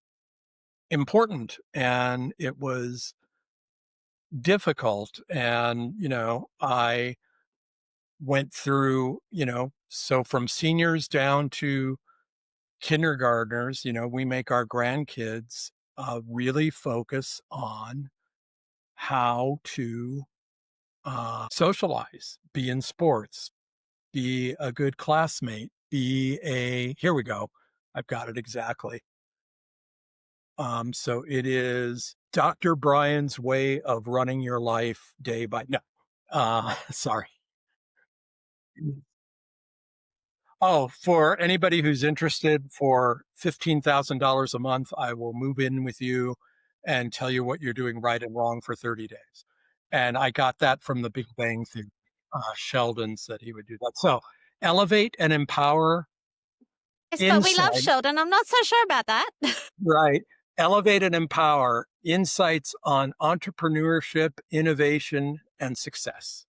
important, and it was difficult. And, I went through, so from seniors down to kindergartners, we make our grandkids really focus on how to socialize, be in sports, be a good classmate, here we go. I've got it exactly. So it is Dr. Brian's Way of Running Your Life Day by no, sorry. Oh, for anybody who's interested, for $15,000 a month, I will move in with you and tell you what you're doing right and wrong for 30 days. And I got that from the Big Bang Theory. Sheldon said he would do that. So elevate and empower Yes, but we love inside. Sheldon. I'm not so sure about that. Right. Elevate and empower insights on entrepreneurship, innovation, and success.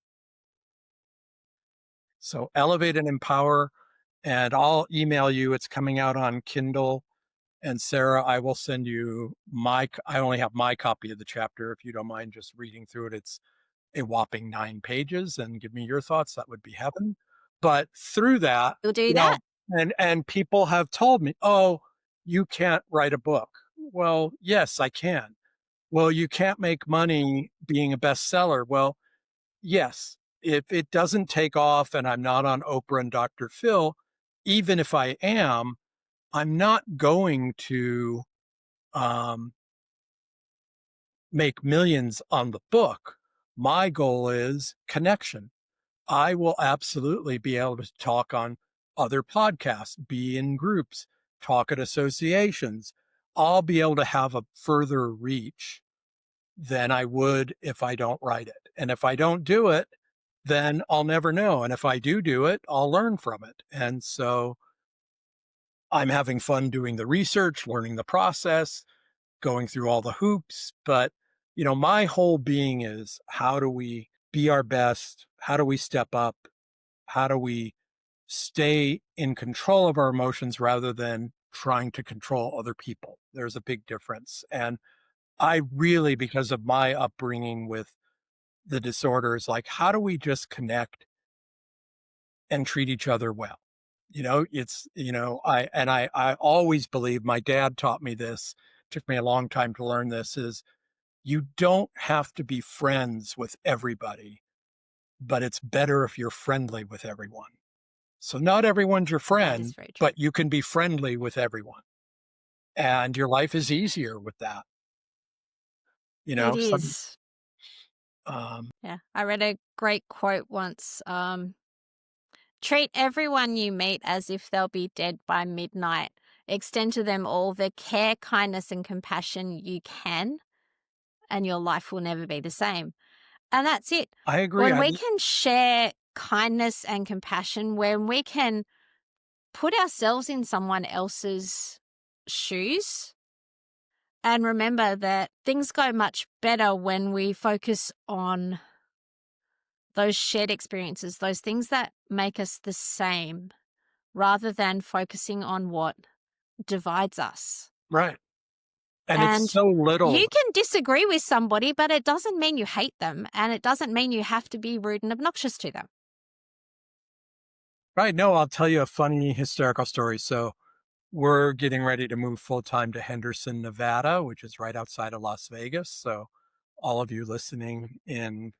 So elevate and empower, and I'll email you. It's coming out on Kindle. And Sarah, I will send you I only have my copy of the chapter. If you don't mind just reading through it, it's a whopping 9 pages, and give me your thoughts. That would be heaven. But through that, We'll do you that. know, and people have told me, "Oh, you can't write a book." Well, yes, I can. Well, you can't make money being a bestseller. Well, yes, if it doesn't take off and I'm not on Oprah and Dr. Phil, even if I am, I'm not going to um, make millions on the book. My goal is connection. I will absolutely be able to talk on other podcasts, be in groups, talk at associations. I'll be able to have a further reach than I would if I don't write it. And if I don't do it, then I'll never know. And if I do it, I'll learn from it. And so I'm having fun doing the research, learning the process, going through all the hoops. But, my whole being is, how do we be our best? How do we step up? How do we stay in control of our emotions rather than trying to control other people? There's a big difference. And I really, because of my upbringing with the disorders, like, how do we just connect and treat each other well? It's, I always believe, my dad taught me this, took me a long time to learn this, is you don't have to be friends with everybody, but it's better if you're friendly with everyone. So not everyone's your That is friend, very true. but you can be friendly with everyone. And your life is easier with that. It Some, is. um, Yeah. I read a great quote once. Treat everyone you meet as if they'll be dead by midnight. Extend to them all the care, kindness, and compassion you can, and your life will never be the same. And that's it. I agree. When we can share kindness and compassion, when we can put ourselves in someone else's shoes, and remember that things go much better when we focus on those shared experiences, those things that make us the same, rather than focusing on what divides us. Right. And it's And so you little. can disagree with somebody, but it doesn't mean you hate them, and it doesn't mean you have to be rude and obnoxious to them. Right. No, I'll tell you a funny hysterical story. So we're getting ready to move full time to Henderson, Nevada, which is right outside of Las Vegas. So all of you listening in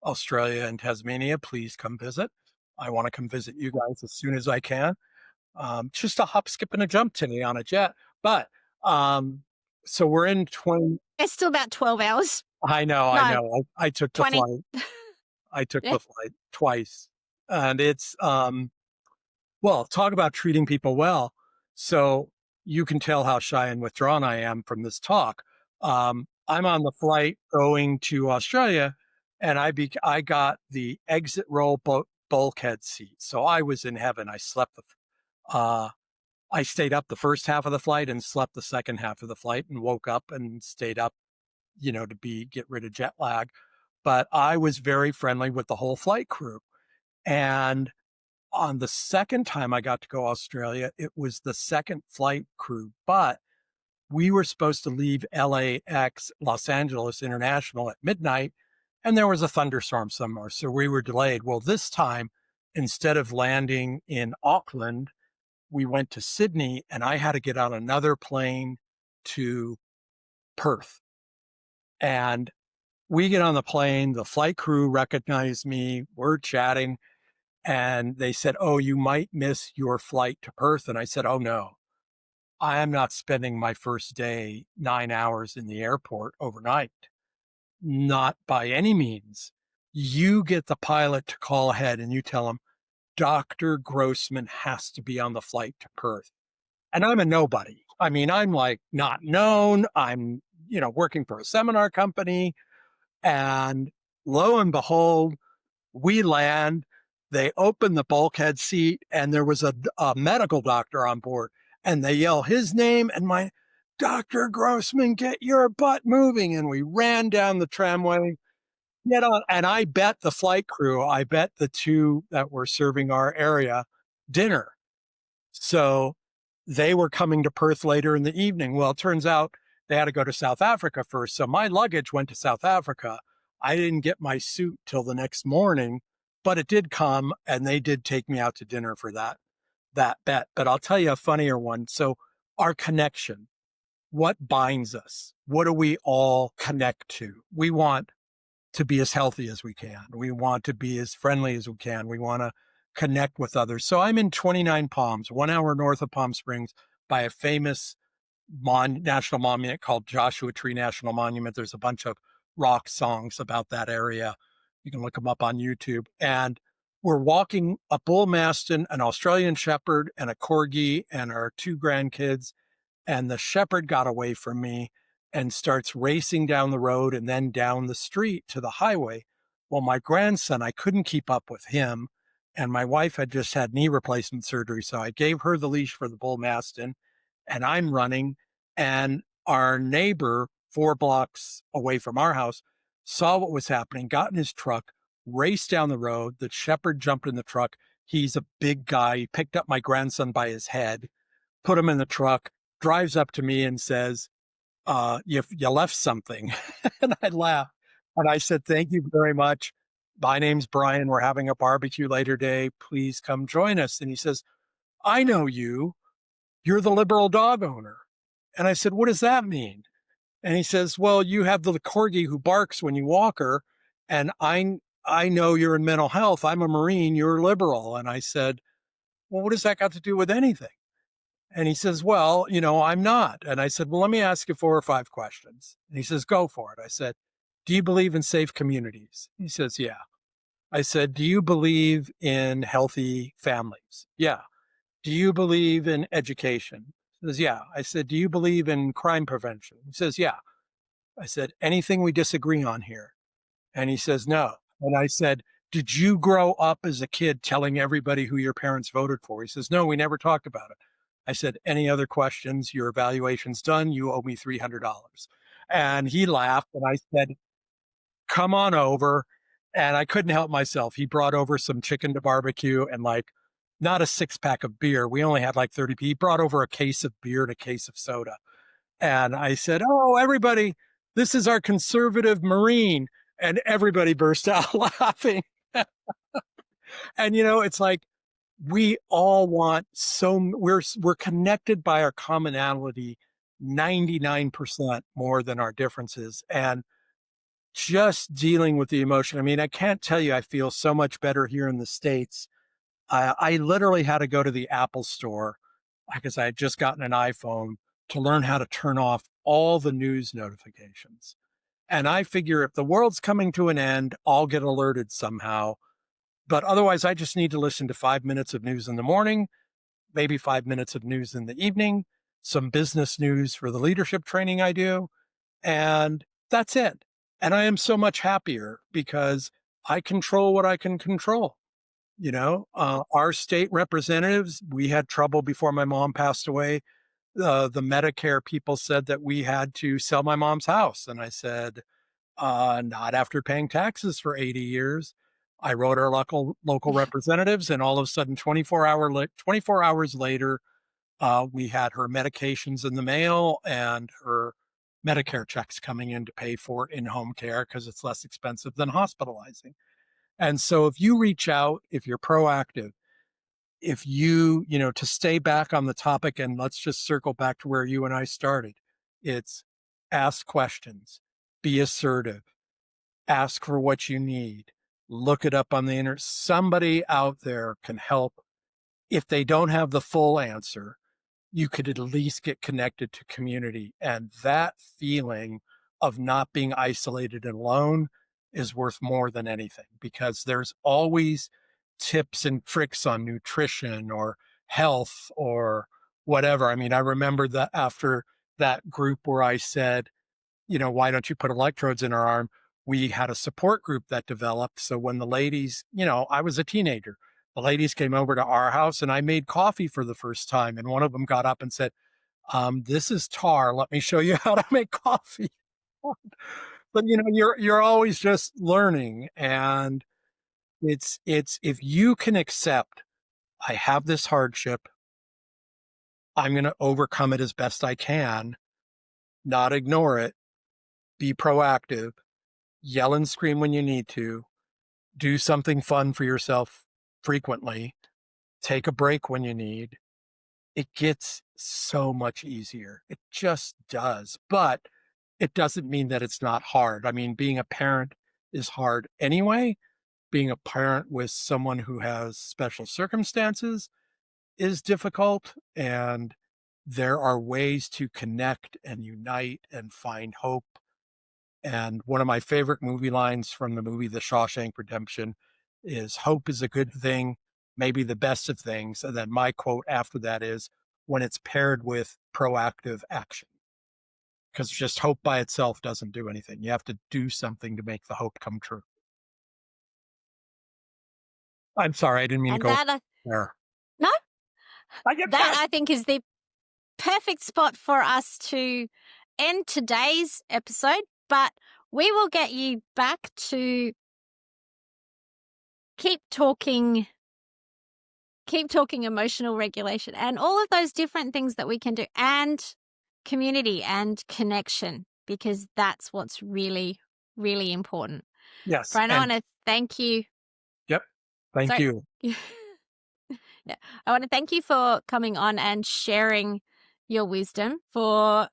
Australia and Tasmania, please come visit. I want to come visit you guys as soon as I can. Just a hop, skip, and a jump today on a jet. But so we're in 20. It's still about 12 hours. I know, I No, know. I took the 20. flight. I took Yeah. the flight twice. And it's well, talk about treating people well. So you can tell how shy and withdrawn I am from this talk. I'm on the flight going to Australia, and I got the exit row bulkhead seat. So I was in heaven. Uh, I stayed up the first half of the flight and slept the second half of the flight, and woke up and stayed up, to get rid of jet lag. But I was very friendly with the whole flight crew. And on the second time I got to go Australia, it was the second flight crew, but we were supposed to leave LAX, Los Angeles International, at midnight, and there was a thunderstorm somewhere. So we were delayed. Well, this time, instead of landing in Auckland, we went to Sydney, and I had to get on another plane to Perth. And we get on the plane, the flight crew recognized me, we're chatting, and they said, "Oh, you might miss your flight to Perth." And I said, "Oh, no, I am not spending my first day 9 hours in the airport overnight. Not by any means. You get the pilot to call ahead and you tell him, Dr. Grossman has to be on the flight to Perth." And I'm a nobody. I mean, I'm like not known. I'm, working for a seminar company. And lo and behold, we land, they open the bulkhead seat, and there was a medical doctor on board, and they yell his name and my, "Dr. Grossman, get your butt moving." And we ran down the tramway, get on, and I bet the flight crew, I bet the two that were serving our area dinner. So they were coming to Perth later in the evening. Well, it turns out they had to go to South Africa first. So my luggage went to South Africa. I didn't get my suit till the next morning, but it did come, and they did take me out to dinner for that bet. But I'll tell you a funnier one. So our connection, what binds us? What do we all connect to? We want to be as healthy as we can. We want to be as friendly as we can. We want to connect with others. So I'm in 29 Palms, 1 hour north of Palm Springs, by a famous national monument called Joshua Tree National Monument. There's a bunch of rock songs about that area. You can look them up on YouTube. And we're walking a bull mastin, an Australian shepherd, and a corgi, and our two grandkids. And the shepherd got away from me and starts racing down the road and then down the street to the highway. Well, my grandson, I couldn't keep up with him. And my wife had just had knee replacement surgery. So I gave her the leash for the bull mastin, and I'm running. And our neighbor, 4 blocks away from our house, saw what was happening, got in his truck, raced down the road. The shepherd jumped in the truck. He's a big guy. He picked up my grandson by his head, put him in the truck, drives up to me and says, you left something. And I laughed. And I said, thank you very much. My name's Brian. We're having a barbecue later today. Please come join us. And he says, I know you. You're the liberal dog owner. And I said, what does that mean? And he says, well, you have the corgi who barks when you walk her. And I know you're in mental health. I'm a Marine. You're liberal. And I said, well, what does that got to do with anything? And he says, well, I'm not. And I said, well, let me ask you 4 or 5 questions. And he says, go for it. I said, do you believe in safe communities? He says, yeah. I said, do you believe in healthy families? Yeah. Do you believe in education? He says, yeah. I said, do you believe in crime prevention? He says, yeah. I said, anything we disagree on here? And he says, no. And I said, did you grow up as a kid telling everybody who your parents voted for? He says, no, we never talked about it. I said, any other questions? Your evaluation's done. You owe me $300. And he laughed. And I said, come on over. And I couldn't help myself. He brought over some chicken to barbecue and not a 6-pack of beer. We only had like 30 people. He brought over a case of beer and a case of soda. And I said, oh, everybody, this is our conservative Marine. And everybody burst out laughing. And, it's like, we all want we're connected by our commonality 99% more than our differences. And just dealing with the emotion. I mean, I can't tell you, I feel so much better here in the States. I literally had to go to the Apple store because I had just gotten an iPhone to learn how to turn off all the news notifications. And I figure if the world's coming to an end, I'll get alerted somehow. But otherwise, I just need to listen to 5 minutes of news in the morning, maybe 5 minutes of news in the evening, some business news for the leadership training I do, and that's it. And I am so much happier because I control what I can control. Our state representatives, we had trouble before my mom passed away. The Medicare people said that we had to sell my mom's house. And I said, not after paying taxes for 80 years. I wrote our local representatives, and all of a sudden, 24 hours later, we had her medications in the mail and her Medicare checks coming in to pay for in-home care because it's less expensive than hospitalizing. And so if you reach out, if you're proactive, if to stay back on the topic, and let's just circle back to where you and I started, it's ask questions, be assertive, ask for what you need, look it up on the internet. Somebody out there can help. If they don't have the full answer, you could at least get connected to community. And that feeling of not being isolated and alone is worth more than anything, because there's always tips and tricks on nutrition or health or whatever. I mean, I remember that after that group where I said, why don't you put electrodes in our arm? We had a support group that developed. So when the ladies, I was a teenager, the ladies came over to our house and I made coffee for the first time. And one of them got up and said, this is tar. Let me show you how to make coffee. But you're always just learning. And it's if you can accept, I have this hardship, I'm going to overcome it as best I can, not ignore it, be proactive, yell and scream when you need to, do something fun for yourself frequently, take a break when you need. It gets so much easier. It just does. But it doesn't mean that it's not hard. I mean, being a parent is hard anyway. Being a parent with someone who has special circumstances is difficult, and there are ways to connect and unite and find hope. And one of my favorite movie lines from the movie The Shawshank Redemption is hope is a good thing, maybe the best of things. And then my quote after that is when it's paired with proactive action, because just hope by itself doesn't do anything. You have to do something to make the hope come true. I'm sorry, I didn't mean to And go that, there. no, I get that past. I think is the perfect spot for us to end today's episode. But we will get you back to keep talking emotional regulation and all of those different things that we can do, and community and connection, because that's what's really, really important. Yes, Brian, I and want to thank you. yep, thank Sorry. you. Yeah. I want to thank you for coming on and sharing your wisdom, for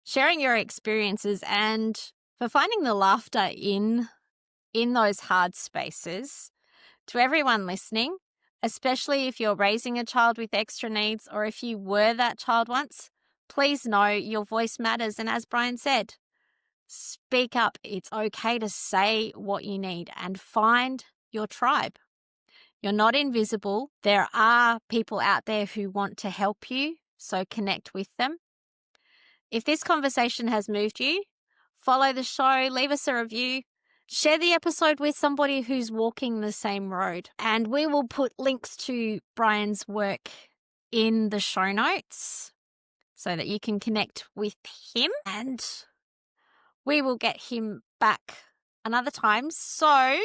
sharing your experiences, and for finding the laughter in those hard spaces. To everyone listening, especially if you're raising a child with extra needs, or if you were that child once, please know your voice matters. And as Brian said, speak up. It's okay to say what you need and find your tribe. You're not invisible. There are people out there who want to help you, so connect with them. If this conversation has moved you, follow the show, leave us a review, share the episode with somebody who's walking the same road. And we will put links to Brian's work in the show notes so that you can connect with him, and we will get him back another time. So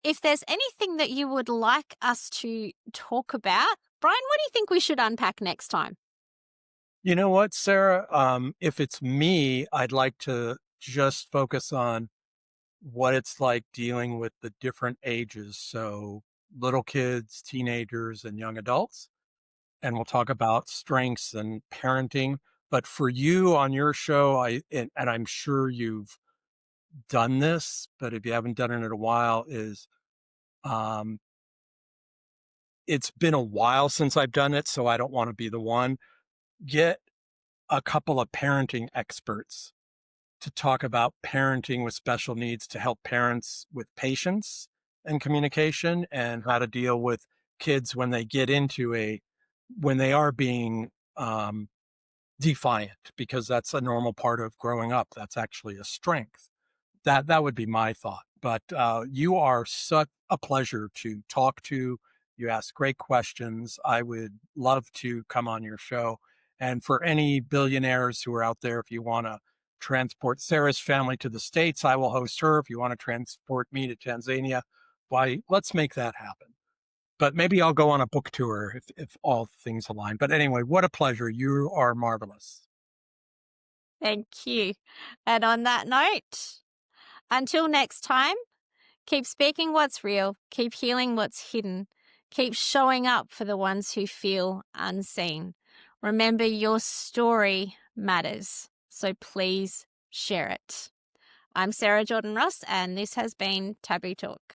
if there's anything that you would like us to talk about, Brian, what do you think we should unpack next time? You know what, Sarah? If it's me, I'd like to just focus on what it's like dealing with the different ages. So, little kids, teenagers, and young adults. And we'll talk about strengths and parenting. But for you on your show, and I'm sure you've done this, but if you haven't done it in a while, is um, it's been a while since I've done it, so I don't want to be the one. Get a couple of parenting experts to talk about parenting with special needs to help parents with patience and communication and how to deal with kids when they get into when they are being defiant, because that's a normal part of growing up. That's actually a strength. That would be my thought. But you are such a pleasure to talk to. You ask great questions. I would love to come on your show. And for any billionaires who are out there, if you want to transport Sarah's family to the States, I will host her. If you want to transport me to Tanzania, why, let's make that happen. But maybe I'll go on a book tour if all things align. But anyway, what a pleasure. You are marvelous. Thank you. And on that note, until next time, keep speaking what's real, keep healing what's hidden, keep showing up for the ones who feel unseen. Remember, your story matters, so please share it. I'm Sarah Jordan Ross, and this has been Taboo Talk.